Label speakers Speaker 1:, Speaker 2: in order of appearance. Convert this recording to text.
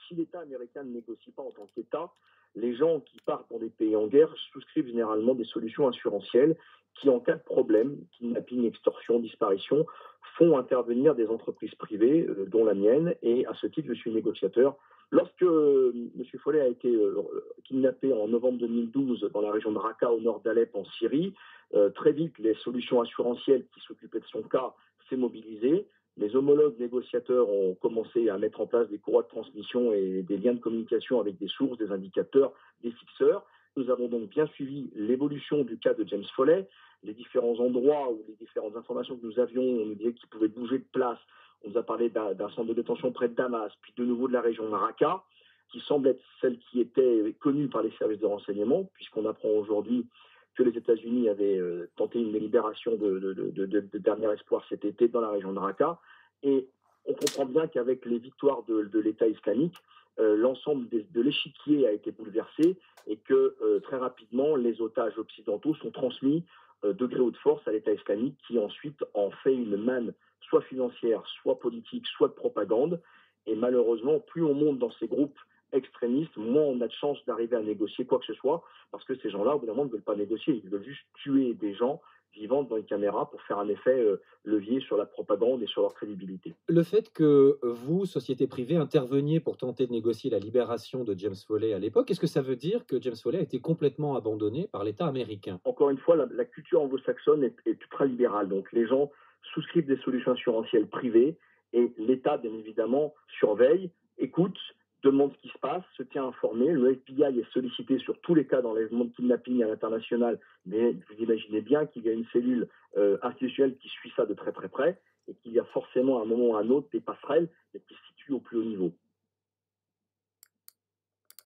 Speaker 1: si l'État américain ne négocie pas en tant qu'État, les gens qui partent dans des pays en guerre souscrivent généralement des solutions assurantielles qui, en cas de problème, kidnapping, extorsion, disparition, font intervenir des entreprises privées, dont la mienne, et à ce titre, je suis négociateur. Lorsque M. Follet a été kidnappé en novembre 2012 dans la région de Raqqa, au nord d'Alep, en Syrie, très vite, les solutions assurantielles qui s'occupaient de son cas s'est mobilisées. Les homologues négociateurs ont commencé à mettre en place des courroies de transmission et des liens de communication avec des sources, des indicateurs, des fixeurs. Nous avons donc bien suivi l'évolution du cas de James Follet, les différents endroits ou les différentes informations que nous avions. On nous disait qu'il pouvait bouger de place. On nous a parlé d'un centre de détention près de Damas, puis de nouveau de la région de Raqqa, qui semble être celle qui était connue par les services de renseignement, puisqu'on apprend aujourd'hui que les États-Unis avaient tenté une libération de dernier espoir cet été dans la région de Raqqa. Et on comprend bien qu'avec les victoires de l'État islamique, l'ensemble de l'échiquier a été bouleversé et que très rapidement, les otages occidentaux sont transmis de gré ou de force à l'État islamique qui ensuite en fait une manne soit financière, soit politique, soit de propagande. Et malheureusement, plus on monte dans ces groupes extrémistes, moins on a de chances d'arriver à négocier quoi que ce soit, parce que ces gens-là, au bout d'un moment, ne veulent pas négocier, ils veulent juste tuer des gens vivants devant une caméra pour faire un effet levier sur la propagande et sur leur crédibilité.
Speaker 2: Le fait que vous, société privée, interveniez pour tenter de négocier la libération de James Foley à l'époque, est-ce que ça veut dire que James Foley a été complètement abandonné par l'État américain?
Speaker 1: Encore une fois, la culture anglo-saxonne est ultra-libérale, donc les gens souscrivent des solutions assurantielles privées et l'État, bien évidemment, surveille, écoute, demande ce qui se passe, se tient informé. Le FBI est sollicité sur tous les cas d'enlèvement de kidnapping à l'international, mais vous imaginez bien qu'il y a une cellule institutionnelle qui suit ça de très très près et qu'il y a forcément à un moment ou à un autre des passerelles qui se situent au plus haut niveau.